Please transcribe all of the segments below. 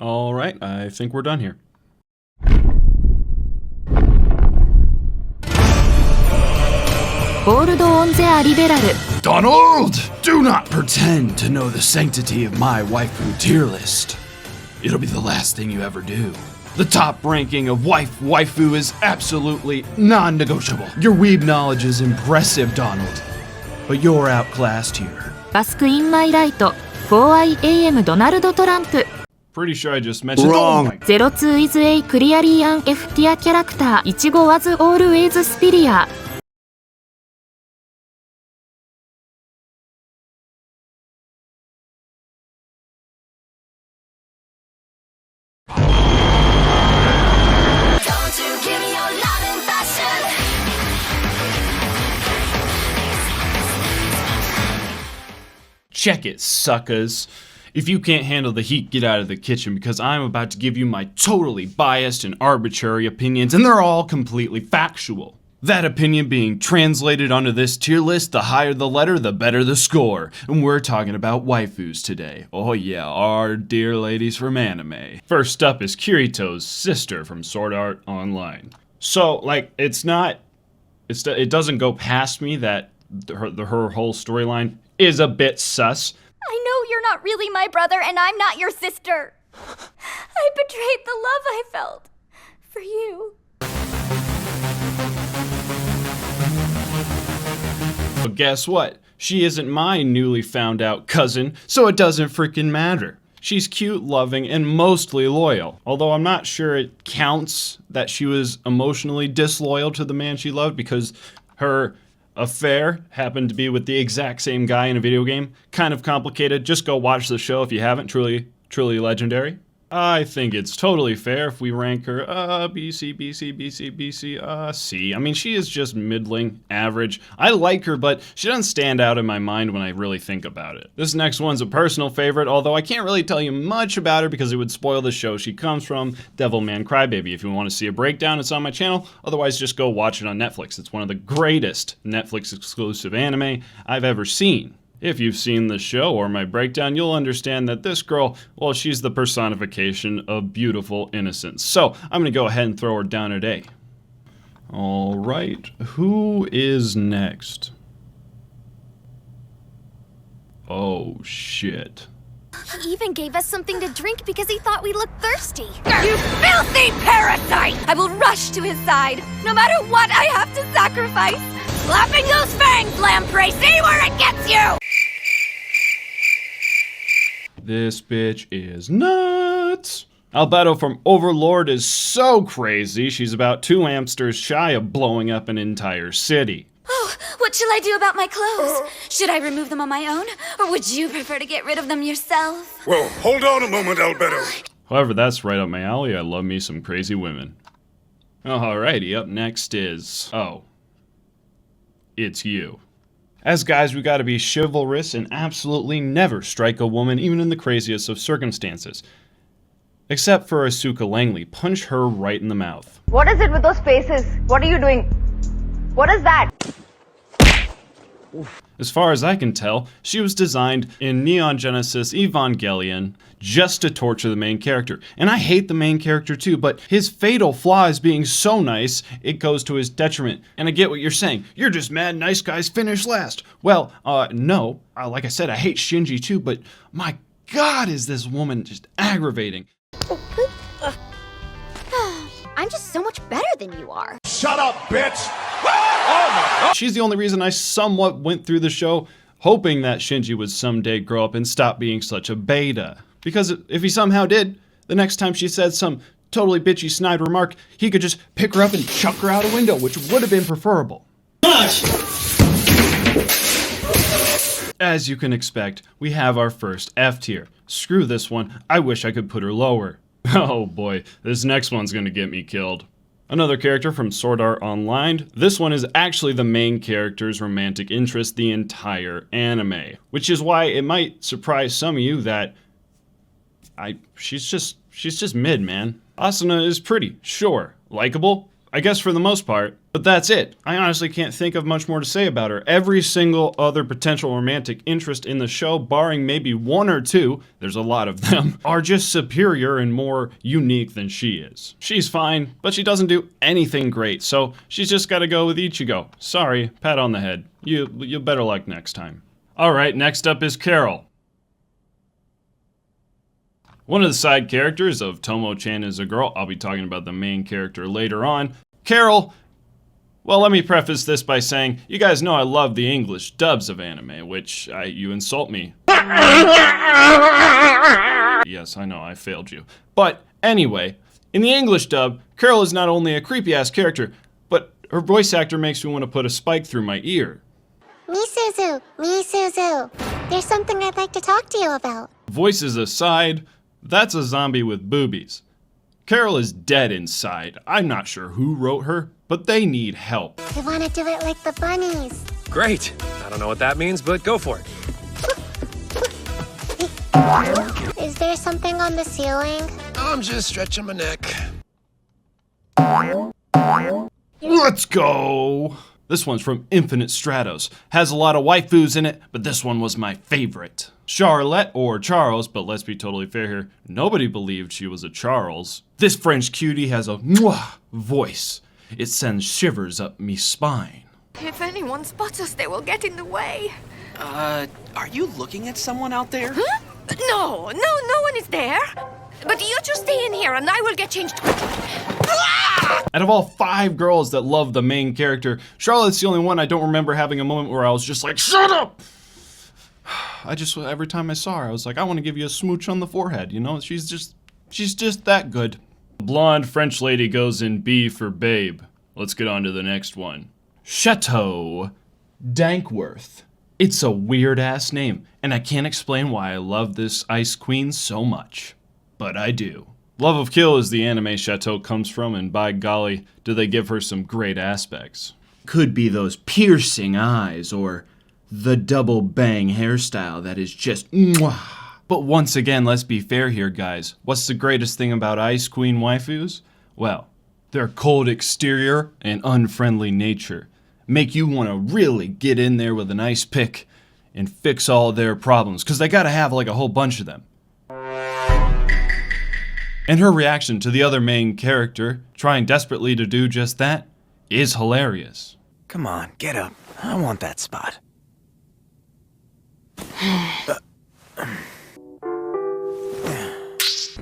Alright, I think we're done here. Donald! Do not pretend to know the sanctity of my waifu tier list. It'll be the last thing you ever do. The top ranking of waifu is absolutely non-negotiable. Your weeb knowledge is impressive, Donald, but you're outclassed here. Pretty sure I just mentioned— Wrong. 02 is a clearly an F tier character. Ichigo was always superior. Check it, suckers. If you can't handle the heat, get out of the kitchen, because I'm about to give you my totally biased and arbitrary opinions, and they're all completely factual. That opinion being translated onto this tier list, the higher the letter, the better the score. And we're talking about waifus today. Oh yeah, our dear ladies from anime. First up is Kirito's sister from Sword Art Online. So, like, it doesn't go past me that her whole storyline is a bit sus. I know you're not really my brother, and I'm not your sister. I betrayed the love I felt for you. But guess what? She isn't my newly found out cousin, so it doesn't freaking matter. She's cute, loving, and mostly loyal. Although I'm not sure it counts that she was emotionally disloyal to the man she loved, because her affair happened to be with the exact same guy in a video game. Kind of complicated. Just go watch the show if you haven't. Truly legendary. I think it's totally fair if we rank her B, C, B, C, B, C, B, C, C. I mean, she is just middling, average. I like her, but she doesn't stand out in my mind when I really think about it. This next one's a personal favorite, although I can't really tell you much about her because it would spoil the show she comes from, Devilman Crybaby. If you want to see a breakdown, it's on my channel. Otherwise, just go watch it on Netflix. It's one of the greatest Netflix exclusive anime I've ever seen. If you've seen the show or my breakdown, you'll understand that this girl, well, she's the personification of beautiful innocence. So I'm gonna go ahead and throw her down at A. All right, who is next? Oh, shit. He even gave us something to drink because he thought we looked thirsty. You filthy parasite! I will rush to his side, no matter what I have to sacrifice. Slapping those fangs, lamprey, see where it gets you! This bitch is nuts. Alberto from Overlord is so crazy, she's about 2 hamsters shy of blowing up an entire city. Oh, what shall I do about my clothes? Should I remove them on my own, or would you prefer to get rid of them yourself? Well, hold on a moment, Alberto. However, that's right up my alley. I love me some crazy women. Alrighty, up next is... oh. It's you. As guys, we gotta be chivalrous and absolutely never strike a woman, even in the craziest of circumstances. Except for Asuka Langley. Punch her right in the mouth. What is it with those faces? What are you doing? What is that? As far as I can tell, she was designed in Neon Genesis Evangelion just to torture the main character. And I hate the main character too, but his fatal flaw is being so nice, it goes to his detriment. And I get what you're saying. You're just mad nice guys finish last. Well, no. Like I said, I hate Shinji too, but my God, is this woman just aggravating. I'm just so much better than you are. Shut up, bitch! She's the only reason I somewhat went through the show, hoping that Shinji would someday grow up and stop being such a beta. Because if he somehow did, the next time she said some totally bitchy snide remark, he could just pick her up and chuck her out a window, which would have been preferable. As you can expect, we have our first F tier. Screw this one, I wish I could put her lower. Oh boy, this next one's gonna get me killed. Another character from Sword Art Online. This one is actually the main character's romantic interest the entire anime. Which is why it might surprise some of you that she's just mid, man. Asana is pretty, sure. Likeable? I guess for the most part. But that's it. I honestly can't think of much more to say about her. Every single other potential romantic interest in the show, barring maybe one or two, there's a lot of them, are just superior and more unique than she is. She's fine, but she doesn't do anything great, so she's just gotta go with Ichigo. Sorry, pat on the head. You better luck next time. Alright, next up is Carol. One of the side characters of Tomo-chan is a girl. I'll be talking about the main character later on. Carol, well, let me preface this by saying, you guys know I love the English dubs of anime, which you insult me. Yes, I know, I failed you. But anyway, in the English dub, Carol is not only a creepy-ass character, but her voice actor makes me want to put a spike through my ear. Me Suzu, there's something I'd like to talk to you about. Voices aside, that's a zombie with boobies. Carol is dead inside. I'm not sure who wrote her, but they need help. I want to do it like the bunnies. Great. I don't know what that means, but go for it. Is there something on the ceiling? I'm just stretching my neck. Let's go! This one's from Infinite Stratos. Has a lot of waifus in it, but this one was my favorite. Charlotte, or Charles, but let's be totally fair here, nobody believed she was a Charles. This French cutie has a mwah voice. It sends shivers up me spine. If anyone spots us, they will get in the way. Are you looking at someone out there? Huh? No one is there. But you just stay in here and I will get changed quickly. Out of all 5 girls that love the main character, Charlotte's the only one I don't remember having a moment where I was just like, shut up! Every time I saw her, I was like, I want to give you a smooch on the forehead, you know? She's just that good. The blonde French lady goes in B for babe. Let's get on to the next one. Chateau Dankworth. It's a weird-ass name, and I can't explain why I love this ice queen so much. But I do. Love of Kill is the anime Chateau comes from, and by golly, do they give her some great aspects. Could be those piercing eyes, or the double bang hairstyle that is just mwah. But once again, let's be fair here, guys. What's the greatest thing about Ice Queen waifus? Well, their cold exterior and unfriendly nature make you want to really get in there with an ice pick and fix all their problems, because they gotta have like a whole bunch of them. And her reaction to the other main character, trying desperately to do just that, is hilarious. Come on, get up. I want that spot.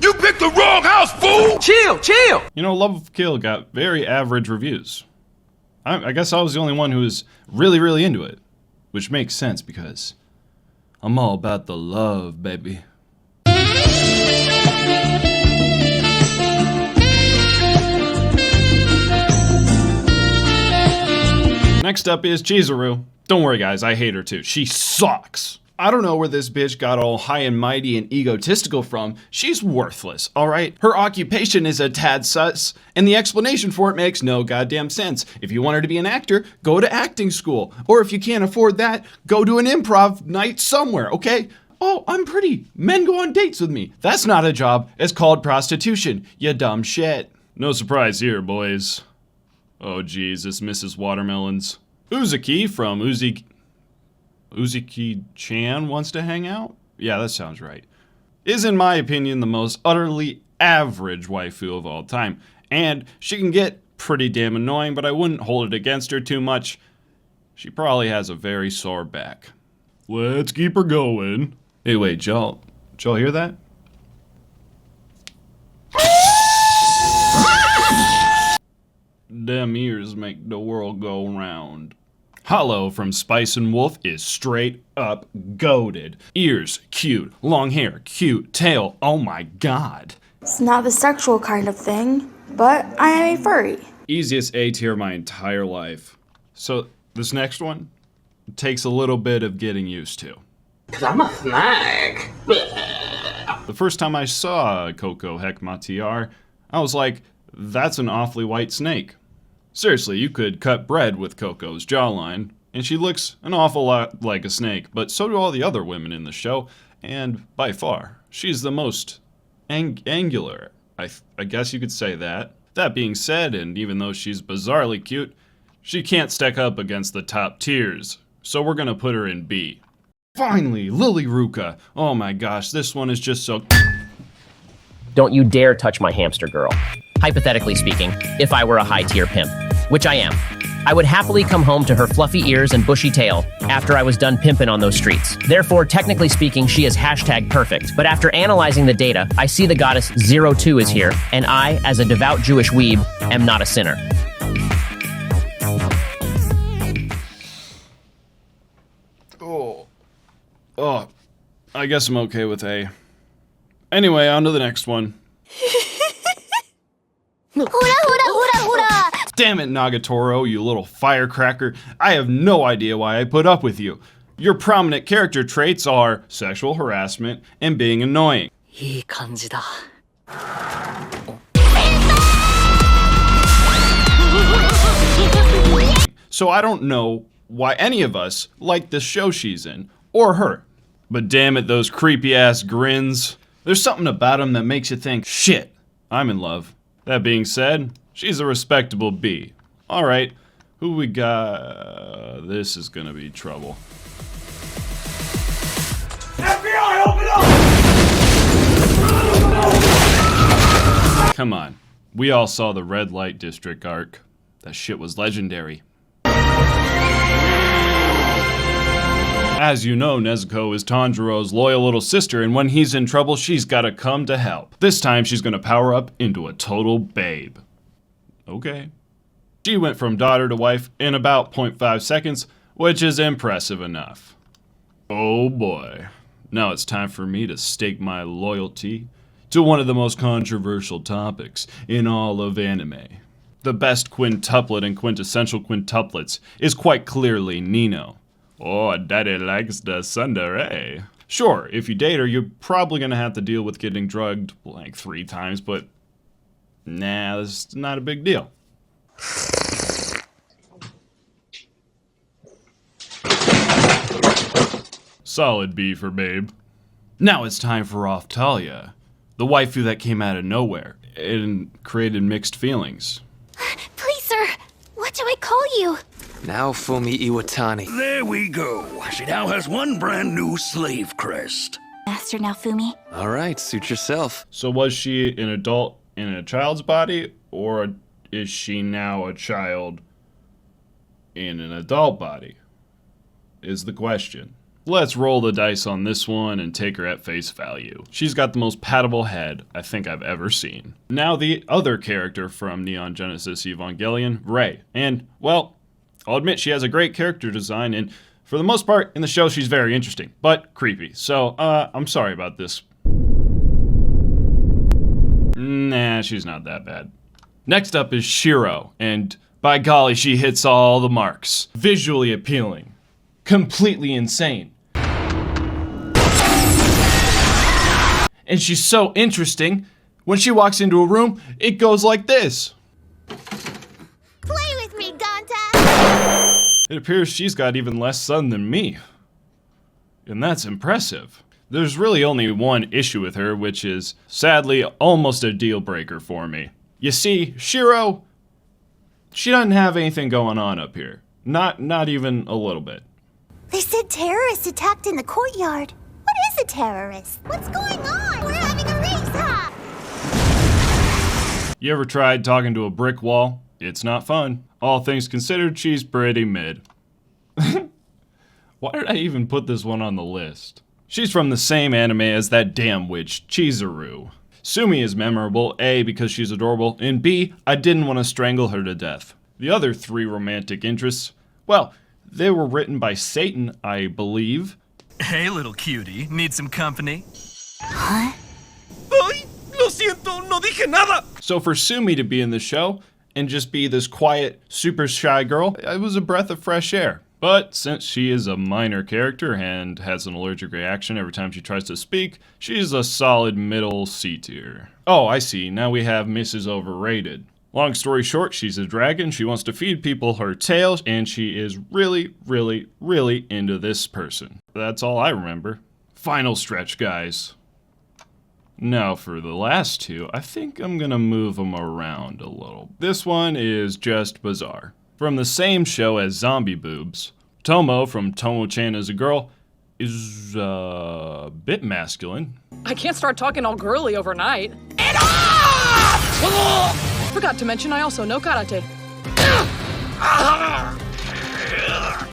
You picked the wrong house, fool! Chill! You know, Love of Kill got very average reviews. I guess I was the only one who was really, really into it. Which makes sense because I'm all about the love, baby. Next up is Chizuru. Don't worry guys, I hate her too. She sucks. I don't know where this bitch got all high and mighty and egotistical from. She's worthless, alright? Her occupation is a tad sus, and the explanation for it makes no goddamn sense. If you want her to be an actor, go to acting school. Or if you can't afford that, go to an improv night somewhere, okay? Oh, I'm pretty. Men go on dates with me. That's not a job. It's called prostitution, you dumb shit. No surprise here, boys. Oh geez, this Mrs. Watermelons. Uzuki from Uzuki-chan wants to hang out? Yeah, that sounds right. Is in my opinion the most utterly average waifu of all time. And she can get pretty damn annoying, but I wouldn't hold it against her too much. She probably has a very sore back. Let's keep her going. Hey wait, y'all hear that? Them ears make the world go round. Hollow from Spice and Wolf is straight up goated. Ears, cute. Long hair, cute. Tail, oh my god. It's not the sexual kind of thing, but I am a furry. Easiest A tier my entire life. So this next one takes a little bit of getting used to. 'Cause I'm a snack. The first time I saw Coco Hekmatiar, I was like, that's an awfully white snake. Seriously, you could cut bread with Coco's jawline, and she looks an awful lot like a snake, but so do all the other women in the show, and by far, she's the most angular. I guess you could say that. That being said, and even though she's bizarrely cute, she can't stack up against the top tiers, so we're gonna put her in B. Finally, Lily Ruka. Oh my gosh, this one is just so... Don't you dare touch my hamster girl. Hypothetically speaking, if I were a high-tier pimp, which I am, I would happily come home to her fluffy ears and bushy tail after I was done pimping on those streets. Therefore, technically speaking, she is #perfect. But after analyzing the data, I see the goddess 02 is here, and I, as a devout Jewish weeb, am not a sinner. Oh, I guess I'm okay with A. Anyway, on to the next one. Damn it, Nagatoro, you little firecracker. I have no idea why I put up with you. Your prominent character traits are sexual harassment and being annoying. So I don't know why any of us like the show she's in, or her. But damn it, those creepy ass grins. There's something about them that makes you think, shit, I'm in love. That being said, she's a respectable B. Alright, who we got? This is gonna be trouble. FBI, open up! Come on, we all saw the Red Light District arc. That shit was legendary. As you know, Nezuko is Tanjiro's loyal little sister, and when he's in trouble, she's gotta come to help. This time, she's gonna power up into a total babe. Okay. She went from daughter to wife in about 0.5 seconds, which is impressive enough. Oh boy. Now it's time for me to stake my loyalty to one of the most controversial topics in all of anime. The best quintuplet and quintessential quintuplets is quite clearly Nino. Oh, daddy likes the tsundere. Sure, if you date her, you're probably gonna have to deal with getting drugged like 3 times, but nah, that's not a big deal. Solid B for babe. Now it's time for Roth Talia, the waifu that came out of nowhere and created mixed feelings. Please, sir, what do I call you? Now Fumi Iwatani. There we go. She now has one brand new slave crest. Master Naofumi. All right, suit yourself. So was she an adult in a child's body, or is she now a child in an adult body? Is the question. Let's roll the dice on this one and take her at face value. She's got the most pattable head I think I've ever seen. Now the other character from Neon Genesis Evangelion, Rei. And, well, I'll admit she has a great character design, and for the most part in the show she's very interesting, but creepy. So, I'm sorry about this. Nah, she's not that bad. Next up is Shiro, and by golly, she hits all the marks. Visually appealing. Completely insane. And she's so interesting. When she walks into a room, it goes like this. Play with me, Ganta! It appears she's got even less sun than me. And that's impressive. There's really only one issue with her, which is, sadly, almost a deal breaker for me. You see, Shiro, she doesn't have anything going on up here. Not even a little bit. They said terrorists attacked in the courtyard. What is a terrorist? What's going on? We're having a race, huh? You ever tried talking to a brick wall? It's not fun. All things considered, she's pretty mid. Why did I even put this one on the list? She's from the same anime as that damn witch, Chizuru. Sumi is memorable, A, because she's adorable, and B, I didn't want to strangle her to death. The other 3 romantic interests, well, they were written by Satan, I believe. Hey, little cutie. Need some company? Huh? Ay, lo siento, no dije nada. So for Sumi to be in the show and just be this quiet, super shy girl, it was a breath of fresh air. But since she is a minor character and has an allergic reaction every time she tries to speak, she's a solid middle C tier. Oh, I see. Now we have Mrs. Overrated. Long story short, she's a dragon, she wants to feed people her tail, and she is really, really, really into this person. That's all I remember. Final stretch, guys. Now for the last two, I think I'm gonna move them around a little. This one is just bizarre. From the same show as Zombie Boobs, Tomo from Tomo-chan as a Girl is a bit masculine. I can't start talking all girly overnight. Forgot to mention I also know karate.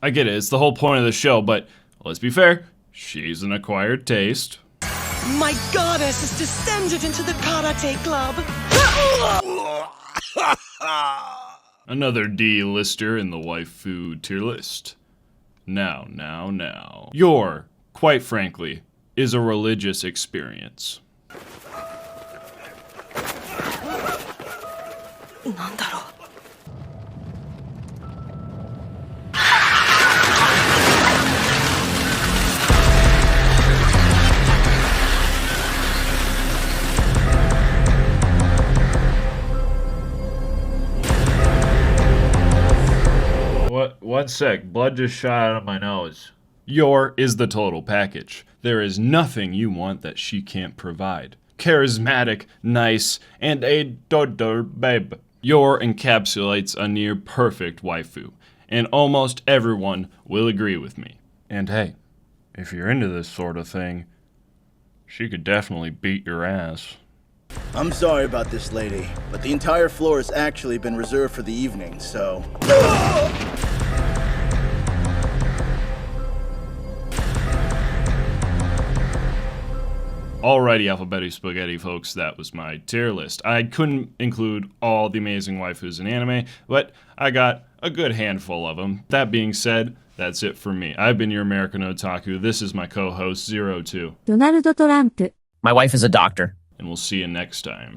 I get it, it's the whole point of the show, but let's be fair, she's an acquired taste. My goddess has descended into the karate club. Another D-lister in the waifu tier list. Now. Your, quite frankly, is a religious experience. One sec, blood just shot out of my nose. Your is the total package. There is nothing you want that she can't provide. Charismatic, nice, and a dodo babe. Your encapsulates a near perfect waifu, and almost everyone will agree with me. And hey, if you're into this sort of thing, she could definitely beat your ass. I'm sorry about this, lady, but the entire floor has actually been reserved for the evening, so... Alrighty, Alphabetti Spaghetti folks, that was my tier list. I couldn't include all the amazing waifus in anime, but I got a good handful of them. That being said, that's it for me. I've been your American Otaku. This is my co-host, 02. Donald Trump. My wife is a doctor. And we'll see you next time.